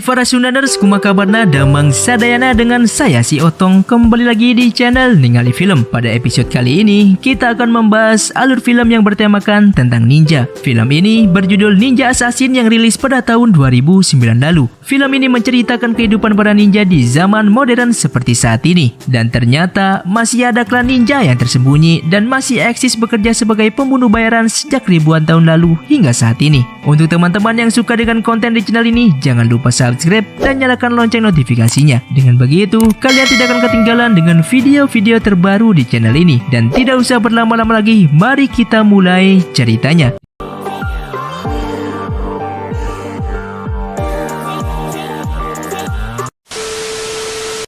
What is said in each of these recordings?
para Sundaners, kumaha kabarna damang sadayana dengan saya si Otong kembali lagi di channel Ningali Film. Pada episode kali ini kita akan membahas alur film yang bertemakan tentang ninja. Film ini berjudul Ninja Assassin yang rilis pada tahun 2009 lalu. Film ini menceritakan kehidupan para ninja di zaman modern seperti saat ini. Dan ternyata masih ada klan ninja yang tersembunyi dan masih eksis bekerja sebagai pembunuh bayaran sejak ribuan tahun lalu hingga saat ini. Untuk teman-teman yang suka dengan konten di channel ini, jangan lupa subscribe dan nyalakan lonceng notifikasinya. Dengan begitu, kalian tidak akan ketinggalan dengan video-video terbaru di channel ini. Dan tidak usah berlama-lama lagi, mari kita mulai ceritanya.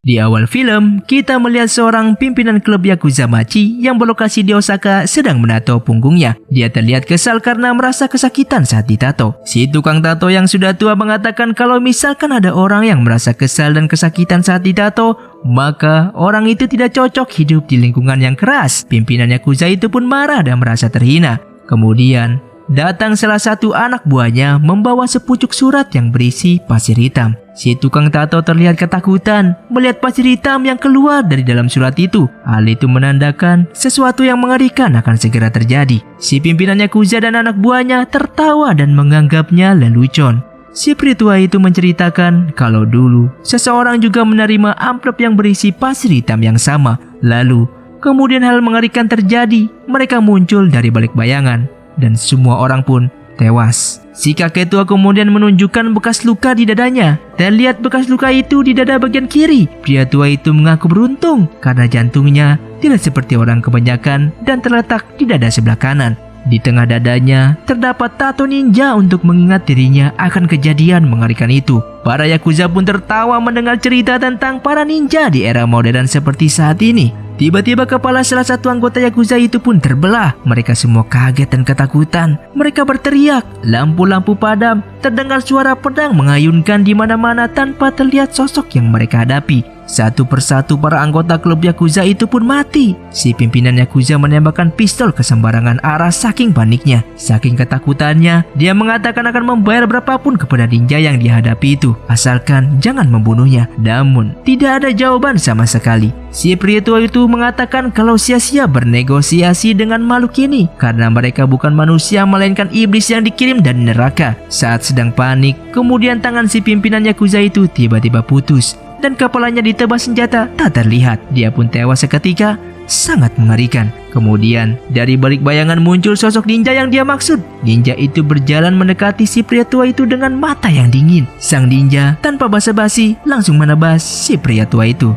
Di awal film, kita melihat seorang pimpinan klub Yakuza Machi yang berlokasi di Osaka sedang menato punggungnya. Dia terlihat kesal karena merasa kesakitan saat ditato. Si tukang tato yang sudah tua mengatakan kalau misalkan ada orang yang merasa kesal dan kesakitan saat ditato, maka orang itu tidak cocok hidup di lingkungan yang keras. Pimpinan Yakuza itu pun marah dan merasa terhina. Kemudian, datang salah satu anak buahnya membawa sepucuk surat yang berisi pasir hitam. Si tukang tato terlihat ketakutan melihat pasir hitam yang keluar dari dalam surat itu. Hal itu menandakan sesuatu yang mengerikan akan segera terjadi. Si pimpinan Yakuza dan anak buahnya tertawa dan menganggapnya lelucon. Si pria tua itu menceritakan kalau dulu seseorang juga menerima amplop yang berisi pasir hitam yang sama. Lalu, kemudian hal mengerikan terjadi. Mereka muncul dari balik bayangan dan semua orang pun tewas. Si kakek tua kemudian menunjukkan bekas luka di dadanya. Terlihat bekas luka itu di dada bagian kiri. Pria tua itu mengaku beruntung karena jantungnya tidak seperti orang kebanyakan dan terletak di dada sebelah kanan. Di tengah dadanya terdapat tato ninja untuk mengingat dirinya akan kejadian mengerikan itu. Para Yakuza pun tertawa mendengar cerita tentang para ninja di era modern seperti saat ini. Tiba-tiba kepala salah satu anggota Yakuza itu pun terbelah. Mereka semua kaget dan ketakutan. Mereka berteriak. Lampu-lampu padam. Terdengar suara pedang mengayunkan di mana-mana tanpa terlihat sosok yang mereka hadapi. Satu persatu para anggota klub Yakuza itu pun mati. Si pimpinan Yakuza menembakkan pistol ke sembarangan arah saking paniknya. Saking ketakutannya, dia mengatakan akan membayar berapapun kepada ninja yang dihadapi itu, asalkan jangan membunuhnya. Namun, tidak ada jawaban sama sekali. Si pria tua itu mengatakan kalau sia-sia bernegosiasi dengan makhluk ini karena mereka bukan manusia melainkan iblis yang dikirim dari neraka. Saat sedang panik, kemudian tangan si pimpinan Yakuza itu tiba-tiba putus dan kepalanya ditebas senjata tak terlihat. Dia pun tewas seketika. Sangat mengerikan. Kemudian dari balik bayangan muncul sosok ninja yang dia maksud. Ninja itu berjalan mendekati si pria tua itu dengan mata yang dingin. Sang ninja tanpa basa-basi langsung menebas si pria tua itu.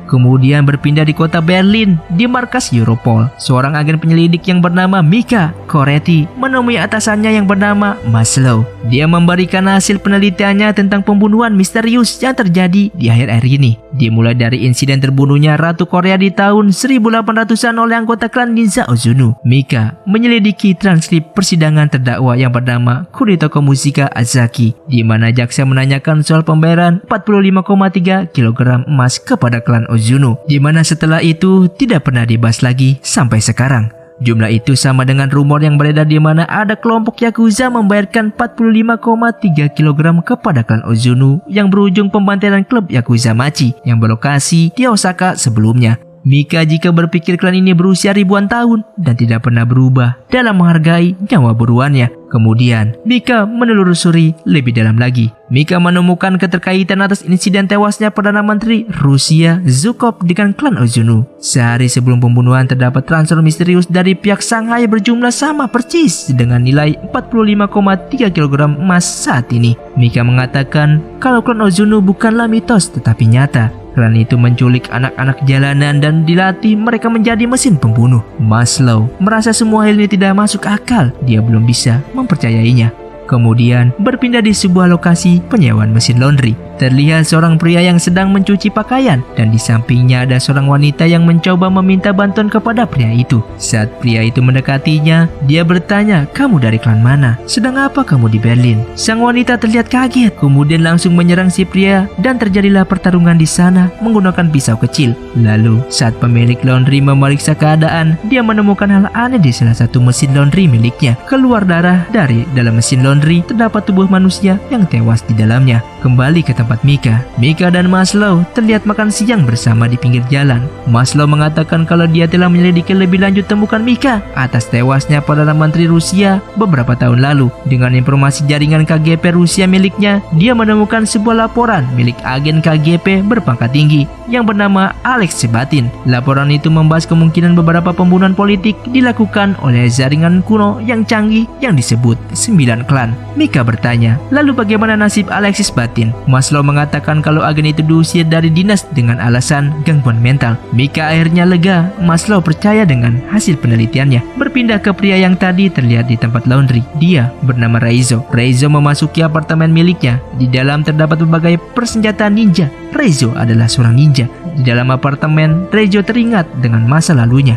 Kemudian berpindah di kota Berlin di markas Europol. Seorang agen penyelidik yang bernama Mika Koretti menemui atasannya yang bernama Maslow. Dia memberikan hasil penelitiannya tentang pembunuhan misterius yang terjadi di akhir-akhir ini. Dimulai dari insiden terbunuhnya Ratu Korea di tahun 1800-an oleh anggota klan Ninja Ozunu. Mika menyelidiki transkrip persidangan terdakwa yang bernama Kuritoko Mushika Azaki, di mana jaksa menanyakan soal pembayaran 45,3 kg emas kepada klan Ozunu, di mana setelah itu tidak pernah dibahas lagi sampai sekarang. Jumlah itu sama dengan rumor yang beredar di mana ada kelompok Yakuza membayarkan 45,3 kg kepada klan Ozunu yang berujung pembantaian klub Yakuza Machi yang berlokasi di Osaka sebelumnya. Mika jika berpikir klan ini berusia ribuan tahun dan tidak pernah berubah dalam menghargai nyawa buruannya. Kemudian, Mika menelusuri lebih dalam lagi. Mika menemukan keterkaitan atas insiden tewasnya Perdana Menteri Rusia Zhukov dengan klan Ozunu. Sehari sebelum pembunuhan terdapat transfer misterius dari pihak Shanghai berjumlah sama persis dengan nilai 45,3 kg emas saat ini. Mika mengatakan kalau klan Ozunu bukanlah mitos tetapi nyata. Klan itu menculik anak-anak jalanan dan dilatih mereka menjadi mesin pembunuh. Maslow merasa semua hal ini tidak masuk akal. Dia belum bisa mempercayainya. Kemudian berpindah di sebuah lokasi penyewaan mesin laundry. Terlihat seorang pria yang sedang mencuci pakaian dan di sampingnya ada seorang wanita yang mencoba meminta bantuan kepada pria itu. Saat pria itu mendekatinya, dia bertanya, "Kamu dari klan mana? Sedang apa kamu di Berlin?" Sang wanita terlihat kaget, kemudian langsung menyerang si pria dan terjadilah pertarungan di sana menggunakan pisau kecil. Lalu saat pemilik laundry memeriksa keadaan, dia menemukan hal aneh di salah satu mesin laundry miliknya. Keluar darah dari dalam mesin laundry laundry terdapat tubuh manusia yang tewas di dalamnya. Kembali ke tempat Mika dan Maslow terlihat makan siang bersama di pinggir jalan. Maslow mengatakan kalau dia telah menyelidiki lebih lanjut temukan Mika atas tewasnya Perdana Menteri Rusia beberapa tahun lalu. Dengan informasi jaringan KGB Rusia miliknya, dia menemukan sebuah laporan milik agen KGB berpangkat tinggi yang bernama Alex Batin. Laporan itu membahas kemungkinan beberapa pembunuhan politik dilakukan oleh jaringan kuno yang canggih yang disebut 9 klan. Mika bertanya, lalu bagaimana nasib Alexis Batin? Maslow mengatakan kalau agen itu diusir dari dinas dengan alasan gangguan mental. Mika akhirnya lega. Maslow percaya dengan hasil penelitiannya. Berpindah ke pria yang tadi terlihat di tempat laundry. Dia bernama Reizo. Reizo memasuki apartemen miliknya. Di dalam terdapat berbagai persenjataan ninja. Reizo adalah seorang ninja. Di dalam apartemen, Reizo teringat dengan masa lalunya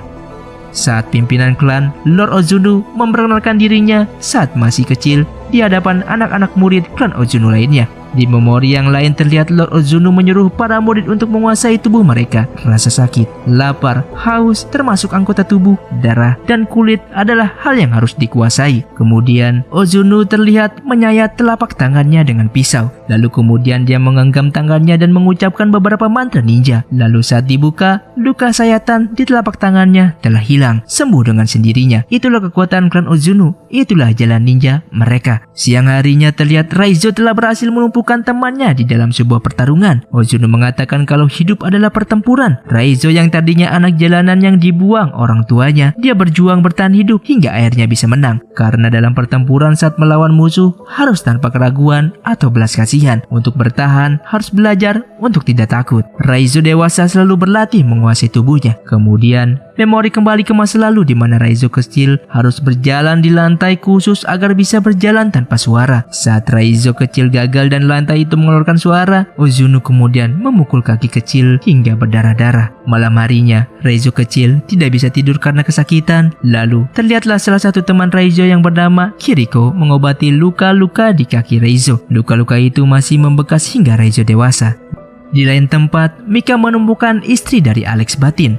saat pimpinan klan Lord Ozunu memperkenalkan dirinya saat masih kecil di hadapan anak-anak murid klan Ozunu lainnya. Di memori yang lain terlihat Lord Ozunu menyuruh para murid untuk menguasai tubuh mereka. Rasa sakit, lapar, haus, termasuk anggota tubuh, darah, dan kulit adalah hal yang harus dikuasai. Kemudian Ozunu terlihat menyayat telapak tangannya dengan pisau. Lalu kemudian dia menggenggam tangannya dan mengucapkan beberapa mantra ninja. Lalu saat dibuka, luka sayatan di telapak tangannya telah hilang, sembuh dengan sendirinya. Itulah kekuatan klan Ozunu. Itulah jalan ninja mereka. Siang harinya terlihat Reizo telah berhasil melumpuhkan temannya di dalam sebuah pertarungan. Ozunu mengatakan kalau hidup adalah pertempuran. Reizo yang tadinya anak jalanan yang dibuang orang tuanya, dia berjuang bertahan hidup hingga akhirnya bisa menang. Karena dalam pertempuran saat melawan musuh harus tanpa keraguan atau belas kasihan. Untuk bertahan harus belajar untuk tidak takut. Reizo dewasa selalu berlatih menguasai tubuhnya. Kemudian memori kembali ke masa lalu di mana Reizo kecil harus berjalan di lantai khusus agar bisa berjalan tanpa suara. Saat Reizo kecil gagal dan lantai itu mengeluarkan suara, Ozunu kemudian memukul kaki kecil hingga berdarah-darah. Malam harinya, Reizo kecil tidak bisa tidur karena kesakitan. Lalu, terlihatlah salah satu teman Reizo yang bernama Kiriko mengobati luka-luka di kaki Reizo. Luka-luka itu masih membekas hingga Reizo dewasa. Di lain tempat, Mika menemukan istri dari Alex Batin,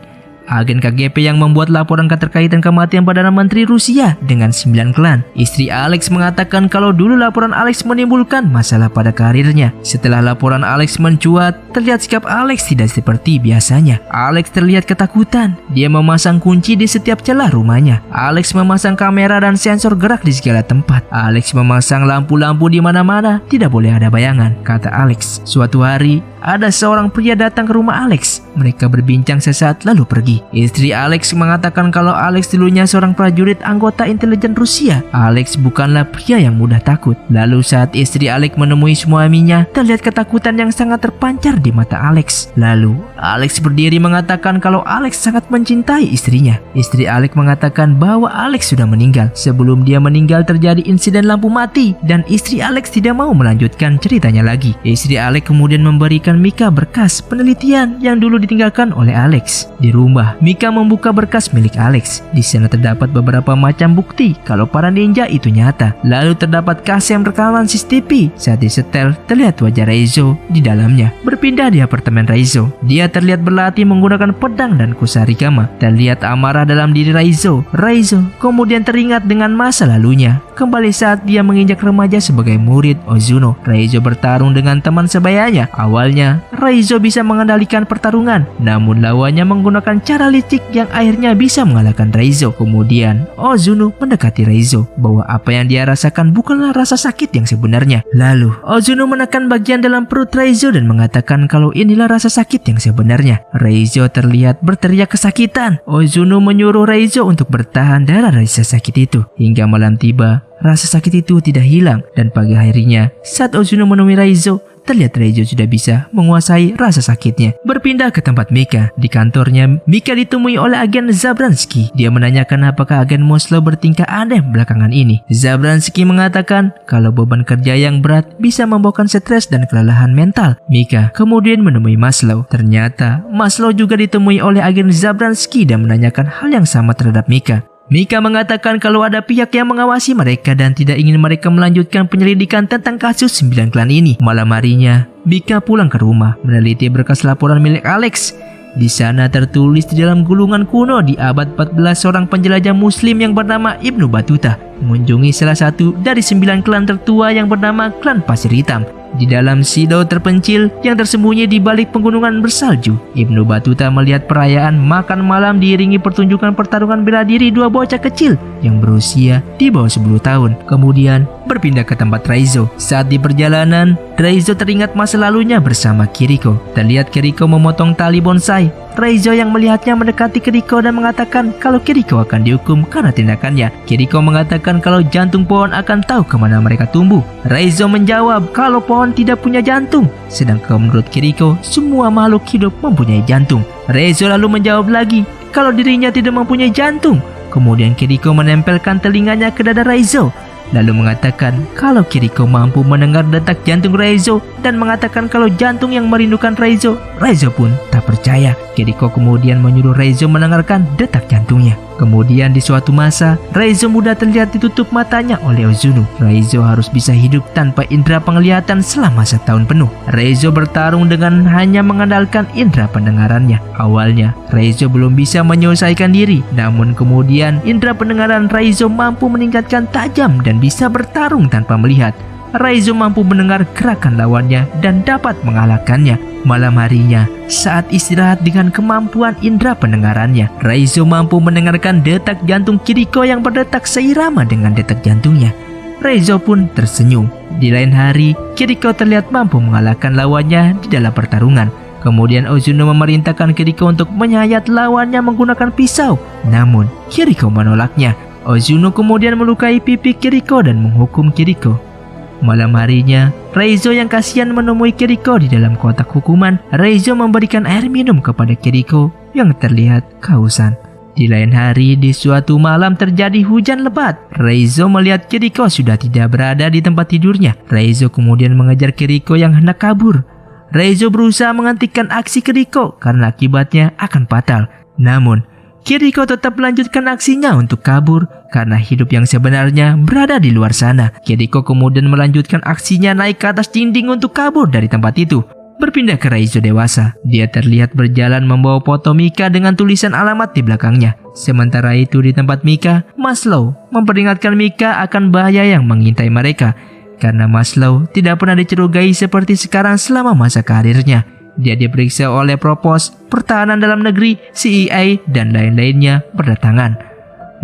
agen KGB yang membuat laporan keterkaitan kematian Perdana Menteri Rusia dengan 9 klan. Istri Alex mengatakan kalau dulu laporan Alex menimbulkan masalah pada karirnya. Setelah laporan Alex mencuat, terlihat sikap Alex tidak seperti biasanya. Alex terlihat ketakutan. Dia memasang kunci di setiap celah rumahnya. Alex memasang kamera dan sensor gerak di segala tempat. Alex memasang lampu-lampu di mana-mana. Tidak boleh ada bayangan, kata Alex. Suatu hari, ada seorang pria datang ke rumah Alex. Mereka berbincang sesaat lalu pergi. Istri Alex mengatakan kalau Alex dulunya seorang prajurit anggota intelijen Rusia. Alex bukanlah pria yang mudah takut. Lalu saat istri Alex menemui suaminya, terlihat ketakutan yang sangat terpancar di mata Alex. Lalu Alex berdiri mengatakan kalau Alex sangat mencintai istrinya. Istri Alex mengatakan bahwa Alex sudah meninggal. Sebelum dia meninggal terjadi insiden lampu mati dan istri Alex tidak mau melanjutkan ceritanya lagi. Istri Alex kemudian memberikan Mika berkas penelitian yang dulu ditinggalkan oleh Alex. Di rumah, Mika membuka berkas milik Alex. Di sana terdapat beberapa macam bukti kalau para ninja itu nyata. Lalu terdapat kaset rekaman CCTV. Saat disetel, terlihat wajah Reizo di dalamnya. Berpindah di apartemen Reizo, dia terlihat berlatih menggunakan pedang dan kusarigama. Terlihat amarah dalam diri Reizo. Reizo kemudian teringat dengan masa lalunya. Kembali saat dia menginjak remaja sebagai murid Ozunu. Reizo bertarung dengan teman sebayanya. Awalnya, Reizo bisa mengendalikan pertarungan, namun lawannya menggunakan cara licik yang akhirnya bisa mengalahkan Reizo. Kemudian, Ozunu mendekati Reizo bahwa apa yang dia rasakan bukanlah rasa sakit yang sebenarnya. Lalu, Ozunu menekan bagian dalam perut Reizo dan mengatakan kalau inilah rasa sakit yang sebenarnya. Reizo terlihat berteriak kesakitan. Ozunu menyuruh Reizo untuk bertahan dari rasa sakit itu. Hingga malam tiba, rasa sakit itu tidak hilang dan pagi harinya saat Ozunu menemui Reizo, terlihat Reizo sudah bisa menguasai rasa sakitnya. Berpindah ke tempat Mika. Di kantornya, Mika ditemui oleh agen Zabransky. Dia menanyakan apakah agen Maslow bertingkah aneh belakangan ini. Zabransky mengatakan kalau beban kerja yang berat bisa membawakan stres dan kelelahan mental. Mika kemudian menemui Maslow. Ternyata Maslow juga ditemui oleh agen Zabransky dan menanyakan hal yang sama terhadap Mika. Mika mengatakan kalau ada pihak yang mengawasi mereka dan tidak ingin mereka melanjutkan penyelidikan tentang kasus 9 klan ini. Malam harinya, Mika pulang ke rumah meneliti berkas laporan milik Alex. Di sana tertulis di dalam gulungan kuno di abad 14 seorang penjelajah muslim yang bernama Ibnu Battuta mengunjungi salah satu dari 9 klan tertua yang bernama klan Pasir Hitam. Di dalam sido terpencil yang tersembunyi di balik pegunungan bersalju, Ibnu Battuta melihat perayaan makan malam diiringi pertunjukan pertarungan bela diri dua bocah kecil yang berusia di bawah 10 tahun. Kemudian berpindah ke tempat Raizo. Saat di perjalanan, Raizo teringat masa lalunya bersama Kiriko. Terlihat Kiriko memotong tali bonsai. Raizo yang melihatnya mendekati Kiriko dan mengatakan kalau Kiriko akan dihukum karena tindakannya. Kiriko mengatakan kalau jantung pohon akan tahu kemana mereka tumbuh. Raizo menjawab kalau pohon tidak punya jantung, sedangkan menurut Kiriko semua makhluk hidup mempunyai jantung. Raizo lalu menjawab lagi kalau dirinya tidak mempunyai jantung. Kemudian Kiriko menempelkan telinganya ke dada Raizo, lalu mengatakan kalau Kiriko mampu mendengar detak jantung Raizo dan mengatakan kalau jantung yang merindukan Raizo. Raizo pun tak percaya. Kiriko kemudian menyuruh Raizo mendengarkan detak jantungnya. Kemudian di suatu masa, Raizo muda terlihat ditutup matanya oleh Ozuno. Raizo harus bisa hidup tanpa indera penglihatan selama setahun penuh. Raizo bertarung dengan hanya mengandalkan indera pendengarannya. Awalnya, Raizo belum bisa menyelesaikan diri, namun kemudian indera pendengaran Raizo mampu meningkatkan tajam dan bisa bertarung tanpa melihat. Raizo mampu mendengar gerakan lawannya dan dapat mengalahkannya. Malam harinya, saat istirahat dengan kemampuan indera pendengarannya, Raizo mampu mendengarkan detak jantung Kiriko yang berdetak seirama dengan detak jantungnya. Raizo pun tersenyum. Di lain hari, Kiriko terlihat mampu mengalahkan lawannya di dalam pertarungan. Kemudian Ozuno memerintahkan Kiriko untuk menyayat lawannya menggunakan pisau. Namun, Kiriko menolaknya. Ozuno kemudian melukai pipi Kiriko dan menghukum Kiriko. Malam harinya, Raizo yang kasihan menemui Kiriko di dalam kotak hukuman. Raizo memberikan air minum kepada Kiriko yang terlihat kehausan. Di lain hari, di suatu malam terjadi hujan lebat. Raizo melihat Kiriko sudah tidak berada di tempat tidurnya. Raizo kemudian mengejar Kiriko yang hendak kabur. Raizo berusaha menghentikan aksi Kiriko karena akibatnya akan fatal. Namun, Kiriko tetap melanjutkan aksinya untuk kabur karena hidup yang sebenarnya berada di luar sana. Kiriko kemudian melanjutkan aksinya naik ke atas dinding untuk kabur dari tempat itu. Berpindah ke Raizo dewasa, dia terlihat berjalan membawa foto Mika dengan tulisan alamat di belakangnya. Sementara itu di tempat Mika, Maslow memperingatkan Mika akan bahaya yang mengintai mereka karena Maslow tidak pernah dicurigai seperti sekarang selama masa karirnya. Dia diperiksa oleh Propos, Pertahanan Dalam Negeri, CIA, dan lain-lainnya berdatangan.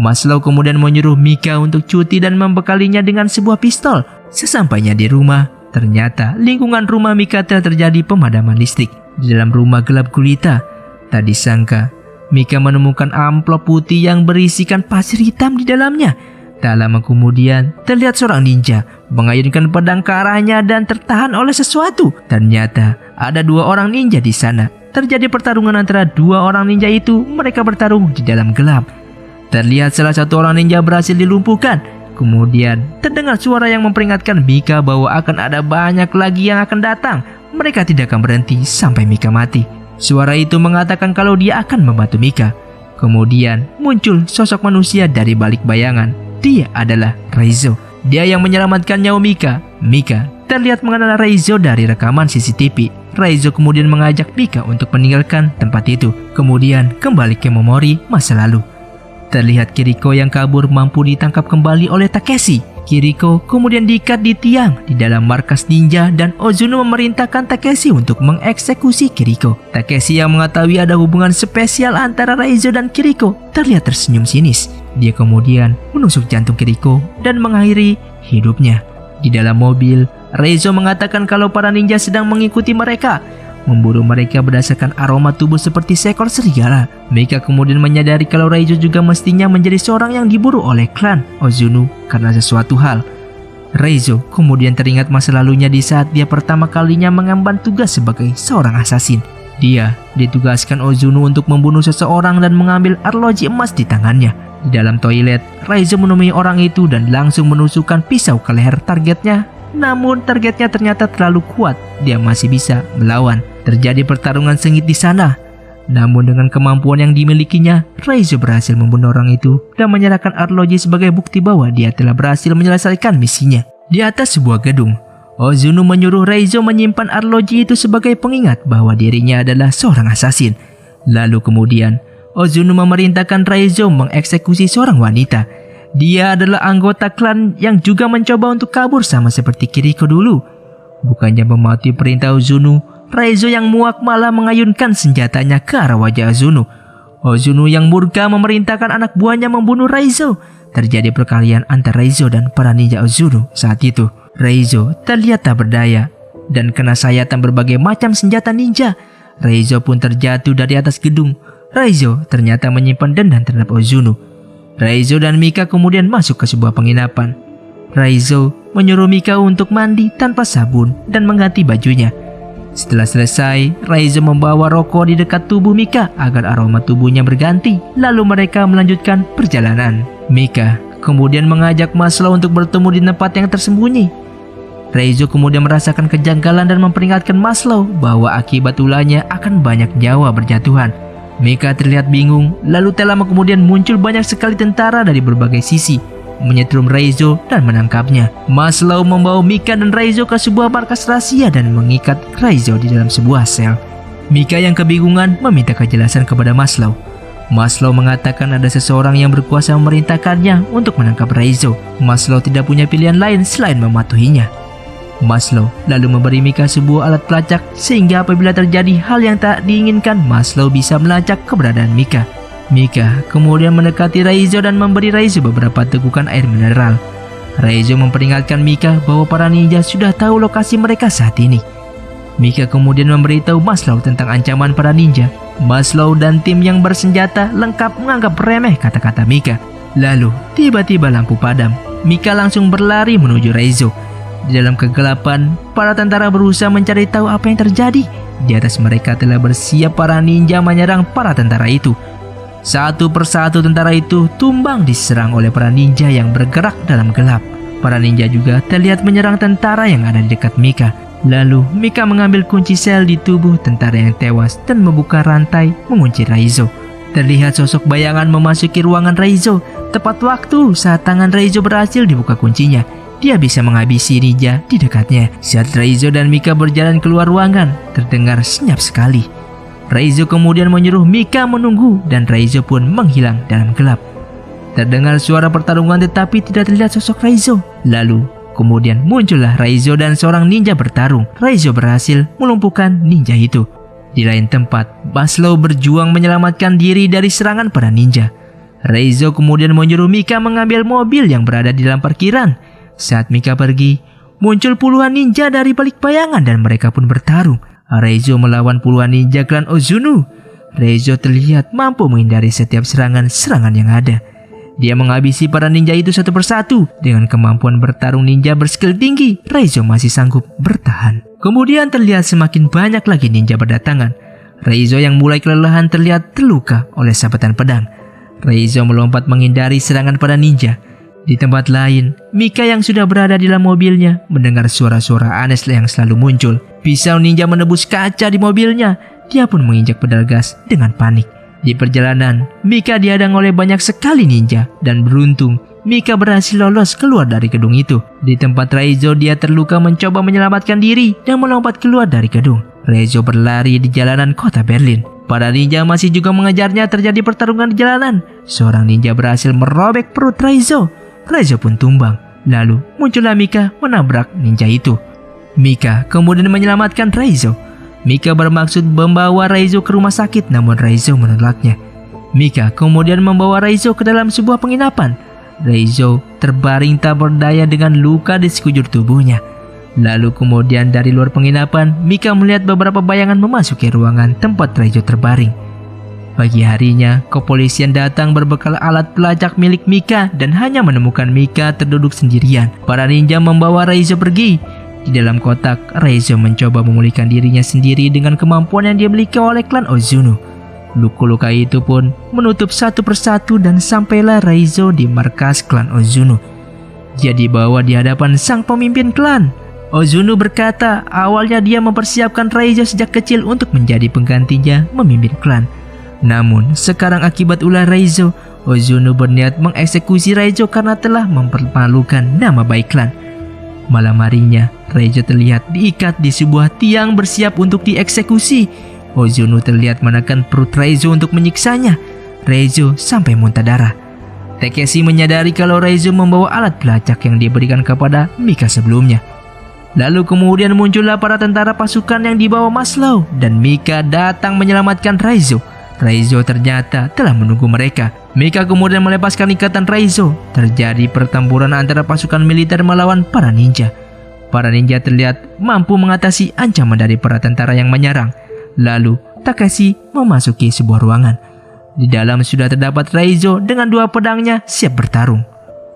Maslow kemudian menyuruh Mika untuk cuti dan membekalinya dengan sebuah pistol. Sesampainya di rumah, ternyata lingkungan rumah Mika telah terjadi pemadaman listrik. Di dalam rumah gelap gulita, tak disangka Mika menemukan amplop putih yang berisikan pasir hitam di dalamnya. Tak lama kemudian, terlihat seorang ninja mengayunkan pedang ke arahnya dan tertahan oleh sesuatu. Ternyata ada 2 orang ninja di sana. Terjadi pertarungan antara 2 orang ninja itu. Mereka bertarung di dalam gelap. Terlihat salah satu orang ninja berhasil dilumpuhkan. Kemudian terdengar suara yang memperingatkan Mika bahwa akan ada banyak lagi yang akan datang. Mereka tidak akan berhenti sampai Mika mati. Suara itu mengatakan kalau dia akan membantu Mika. Kemudian muncul sosok manusia dari balik bayangan. Dia adalah Raizo. Dia yang menyelamatkan nyawa Mika. Mika terlihat mengenal Raizo dari rekaman CCTV. Raizo kemudian mengajak Mika untuk meninggalkan tempat itu. Kemudian kembali ke memori masa lalu. Terlihat Kiriko yang kabur mampu ditangkap kembali oleh Takeshi. Kiriko kemudian diikat di tiang di dalam markas ninja dan Ozuno memerintahkan Takeshi untuk mengeksekusi Kiriko. Takeshi yang mengetahui ada hubungan spesial antara Raizo dan Kiriko terlihat tersenyum sinis. Dia kemudian menusuk jantung Kiriko dan mengakhiri hidupnya. Di dalam mobil, Raizo mengatakan kalau para ninja sedang mengikuti mereka, memburu mereka berdasarkan aroma tubuh seperti seekor serigala. Mika kemudian menyadari kalau Raizo juga mestinya menjadi seorang yang diburu oleh klan Ozuno karena sesuatu hal. Raizo kemudian teringat masa lalunya di saat dia pertama kalinya mengemban tugas sebagai seorang asasin. Dia ditugaskan Ozuno untuk membunuh seseorang dan mengambil arloji emas di tangannya. Di dalam toilet, Raizo menemui orang itu dan langsung menusukkan pisau ke leher targetnya. Namun targetnya ternyata terlalu kuat, dia masih bisa melawan. Terjadi pertarungan sengit di sana. Namun dengan kemampuan yang dimilikinya, Raizo berhasil membunuh orang itu dan menyerahkan arloji sebagai bukti bahwa dia telah berhasil menyelesaikan misinya. Di atas sebuah gedung, Ozuno menyuruh Raizo menyimpan arloji itu sebagai pengingat bahwa dirinya adalah seorang asasin. Lalu kemudian Ozunu memerintahkan Raizo mengeksekusi seorang wanita. Dia adalah anggota klan yang juga mencoba untuk kabur sama seperti Kiriko dulu. Bukannya mematuhi perintah Ozunu, Raizo yang muak malah mengayunkan senjatanya ke arah wajah Ozunu. Ozunu yang murka memerintahkan anak buahnya membunuh Raizo. Terjadi perkelahian antara Raizo dan para ninja Ozunu saat itu. Raizo terlihat tak berdaya dan kena sayatan berbagai macam senjata ninja. Raizo pun terjatuh dari atas gedung. Raizo ternyata menyimpan dendam terhadap Ozunu. Raizo dan Mika kemudian masuk ke sebuah penginapan. Raizo menyuruh Mika untuk mandi tanpa sabun dan mengganti bajunya. Setelah selesai, Raizo membawa rokok di dekat tubuh Mika agar aroma tubuhnya berganti. Lalu mereka melanjutkan perjalanan. Mika kemudian mengajak Maslow untuk bertemu di tempat yang tersembunyi. Raizo kemudian merasakan kejanggalan dan memperingatkan Maslow bahwa akibat ulahnya akan banyak nyawa berjatuhan. Mika terlihat bingung, lalu tak lama kemudian muncul banyak sekali tentara dari berbagai sisi, menyetrum Raizo dan menangkapnya. Maslow membawa Mika dan Raizo ke sebuah markas rahasia dan mengikat Raizo di dalam sebuah sel. Mika yang kebingungan meminta kejelasan kepada Maslow. Maslow mengatakan ada seseorang yang berkuasa memerintahkannya untuk menangkap Raizo. Maslow tidak punya pilihan lain selain mematuhinya. Maslow lalu memberi Mika sebuah alat pelacak sehingga apabila terjadi hal yang tak diinginkan, Maslow bisa melacak keberadaan Mika. Mika kemudian mendekati Raizo dan memberi Raizo beberapa tegukan air mineral. Raizo memperingatkan Mika bahwa para ninja sudah tahu lokasi mereka saat ini. Mika kemudian memberitahu Maslow tentang ancaman para ninja. Maslow dan tim yang bersenjata lengkap menganggap remeh kata-kata Mika. Lalu tiba-tiba lampu padam. Mika langsung berlari menuju Raizo. Di dalam kegelapan, para tentara berusaha mencari tahu apa yang terjadi. Di atas mereka telah bersiap para ninja menyerang para tentara itu. Satu persatu tentara itu tumbang diserang oleh para ninja yang bergerak dalam gelap. Para ninja juga terlihat menyerang tentara yang ada di dekat Mika. Lalu Mika mengambil kunci sel di tubuh tentara yang tewas dan membuka rantai mengunci Raizo. Terlihat sosok bayangan memasuki ruangan Raizo. Tepat waktu saat tangan Raizo berhasil dibuka kuncinya, dia bisa menghabisi ninja di dekatnya. Saat Raizo dan Mika berjalan keluar ruangan, terdengar senyap sekali. Raizo kemudian menyuruh Mika menunggu dan Raizo pun menghilang dalam gelap. Terdengar suara pertarungan tetapi tidak terlihat sosok Raizo. Lalu kemudian muncullah Raizo dan seorang ninja bertarung. Raizo berhasil melumpuhkan ninja itu. Di lain tempat, Maslow berjuang menyelamatkan diri dari serangan para ninja. Raizo kemudian menyuruh Mika mengambil mobil yang berada di dalam parkiran. Saat Mika pergi, muncul puluhan ninja dari balik bayangan dan mereka pun bertarung. Raizo melawan puluhan ninja klan Ozunu. Raizo terlihat mampu menghindari setiap serangan-serangan yang ada. Dia menghabisi para ninja itu satu persatu. Dengan kemampuan bertarung ninja berskill tinggi, Raizo masih sanggup bertahan. Kemudian terlihat semakin banyak lagi ninja berdatangan. Raizo yang mulai kelelahan terlihat terluka oleh sabetan pedang. Raizo melompat menghindari serangan para ninja. Di tempat lain, Mika yang sudah berada di dalam mobilnya mendengar suara-suara aneh yang selalu muncul. Pisau ninja menembus kaca di mobilnya. Dia pun menginjak pedal gas dengan panik. Di perjalanan, Mika dihadang oleh banyak sekali ninja dan beruntung Mika berhasil lolos keluar dari gedung itu. Di tempat Raizo, dia terluka mencoba menyelamatkan diri dan melompat keluar dari gedung. Raizo berlari di jalanan kota Berlin. Para ninja masih juga mengejarnya. Terjadi pertarungan di jalanan. Seorang ninja berhasil merobek perut Raizo. Raizo pun tumbang. Lalu muncullah Mika menabrak ninja itu. Mika kemudian menyelamatkan Raizo. Mika bermaksud membawa Raizo ke rumah sakit, namun Raizo menolaknya. Mika kemudian membawa Raizo ke dalam sebuah penginapan. Raizo terbaring tak berdaya dengan luka di sekujur tubuhnya. Lalu kemudian dari luar penginapan, Mika melihat beberapa bayangan memasuki ruangan tempat Raizo terbaring. Pagi harinya, kepolisian datang berbekal alat pelacak milik Mika dan hanya menemukan Mika terduduk sendirian. Para ninja membawa Raizo pergi. Di dalam kotak, Raizo mencoba memulihkan dirinya sendiri dengan kemampuan yang dimiliki oleh klan Ozunu. Luka-luka itu pun menutup satu persatu dan sampailah Raizo di markas klan Ozunu. Dia dibawa di hadapan sang pemimpin klan. Ozunu berkata awalnya dia mempersiapkan Raizo sejak kecil untuk menjadi penggantinya memimpin klan. Namun sekarang akibat ulah Raizo, Ozunu berniat mengeksekusi Raizo karena telah mempermalukan nama baik klan. Malam harinya, Raizo terlihat diikat di sebuah tiang bersiap untuk dieksekusi. Ozono terlihat menekan perut Raizo untuk menyiksanya. Raizo sampai muntah darah. Takeshi menyadari kalau Raizo membawa alat pelacak yang diberikan kepada Mika sebelumnya. Lalu kemudian muncullah para tentara pasukan yang dibawa Maslow dan Mika datang menyelamatkan Raizo. Raizo ternyata telah menunggu mereka. Mika kemudian melepaskan ikatan Raizo. Terjadi pertempuran antara pasukan militer melawan para ninja. Para ninja terlihat mampu mengatasi ancaman dari para tentara yang menyerang. Lalu Takeshi memasuki sebuah ruangan. Di dalam sudah terdapat Raizo dengan dua pedangnya siap bertarung.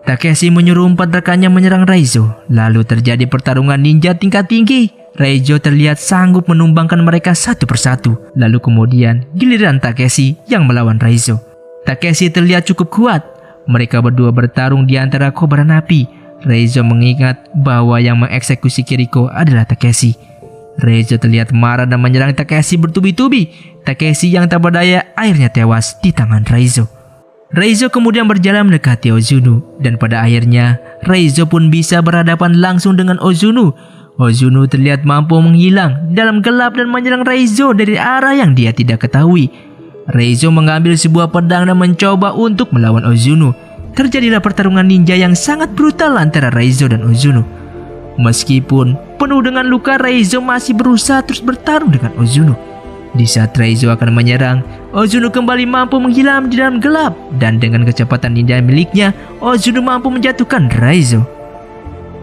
Takeshi menyuruh 4 rekannya menyerang Raizo. Lalu terjadi pertarungan ninja tingkat tinggi. Raizo terlihat sanggup menumbangkan mereka satu persatu. Lalu kemudian giliran Takeshi yang melawan Raizo. Takeshi terlihat cukup kuat. Mereka berdua bertarung di antara kobaran api. Raizo mengingat bahwa yang mengeksekusi Kiriko adalah Takeshi. Raizo terlihat marah dan menyerang Takeshi bertubi-tubi. Takeshi yang tak berdaya akhirnya tewas di tangan Raizo. Raizo kemudian berjalan mendekati Ozono dan pada akhirnya Raizo pun bisa berhadapan langsung dengan Ozono. Ozono terlihat mampu menghilang dalam gelap dan menyerang Raizo dari arah yang dia tidak ketahui. Raizo mengambil sebuah pedang dan mencoba untuk melawan Ozono. Terjadilah pertarungan ninja yang sangat brutal antara Raizo dan Ozono. Meskipun penuh dengan luka, Raizo masih berusaha terus bertarung dengan Ozono. Di saat Raizo akan menyerang, Ozono kembali mampu menghilang di dalam gelap dan dengan kecepatan ninja miliknya, Ozono mampu menjatuhkan Raizo.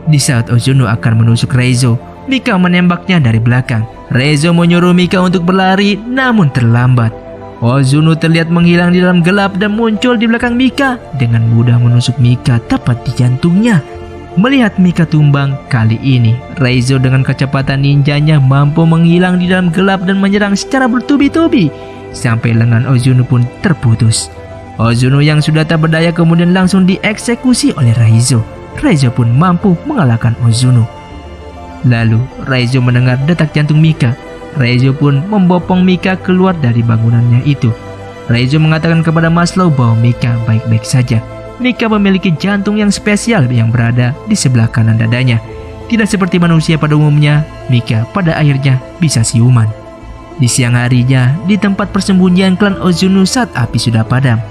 Di saat Ozono akan menusuk Raizo, Mika menembaknya dari belakang. Raizo menyuruh Mika untuk berlari namun terlambat. Ozono terlihat menghilang di dalam gelap dan muncul di belakang Mika dengan mudah menusuk Mika tepat di jantungnya. Melihat Mika tumbang, kali ini Raizo dengan kecepatan ninjanya mampu menghilang di dalam gelap dan menyerang secara bertubi-tubi sampai lengan Ozono pun terputus. Ozono yang sudah tak berdaya kemudian langsung dieksekusi oleh Raizo. Raizo pun mampu mengalahkan Ozono. Lalu Raizo mendengar detak jantung Mika. Raizo pun membopong Mika keluar dari bangunannya itu. Raizo mengatakan kepada Maslow bahwa Mika baik-baik saja. Mika memiliki jantung yang spesial yang berada di sebelah kanan dadanya. Tidak seperti manusia pada umumnya, Mika pada akhirnya bisa siuman. Di siang harinya, di tempat persembunyian klan Ozono saat api sudah padam,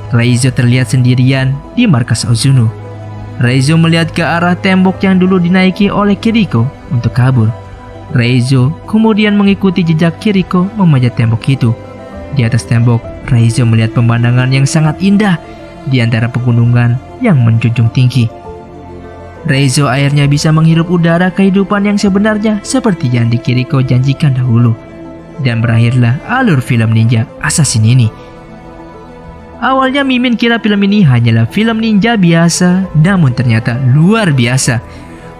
Raizo terlihat sendirian di markas Ozono. Raizo melihat ke arah tembok yang dulu dinaiki oleh Kiriko untuk kabur. Raizo kemudian mengikuti jejak Kiriko memanjat tembok itu. Di atas tembok, Raizo melihat pemandangan yang sangat indah di antara pegunungan yang menjunjung tinggi. Raizo akhirnya bisa menghirup udara kehidupan yang sebenarnya seperti yang Kiriko janjikan dahulu. Dan berakhirlah alur film ninja Assassin ini. Awalnya Mimin kira film ini hanyalah film ninja biasa, namun ternyata luar biasa.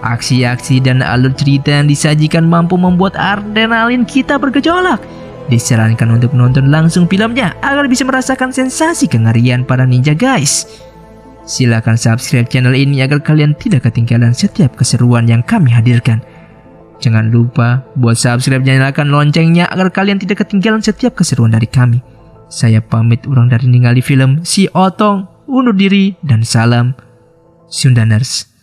Aksi-aksi dan alur cerita yang disajikan mampu membuat adrenalin kita bergejolak. Disarankan untuk menonton langsung filmnya agar bisa merasakan sensasi kengerian para ninja guys. Silakan subscribe channel ini agar kalian tidak ketinggalan setiap keseruan yang kami hadirkan. Jangan lupa buat subscribe dan nyalakan loncengnya agar kalian tidak ketinggalan setiap keseruan dari kami. Saya pamit urang dari ningali film si Otong, undur diri dan salam Sundaners.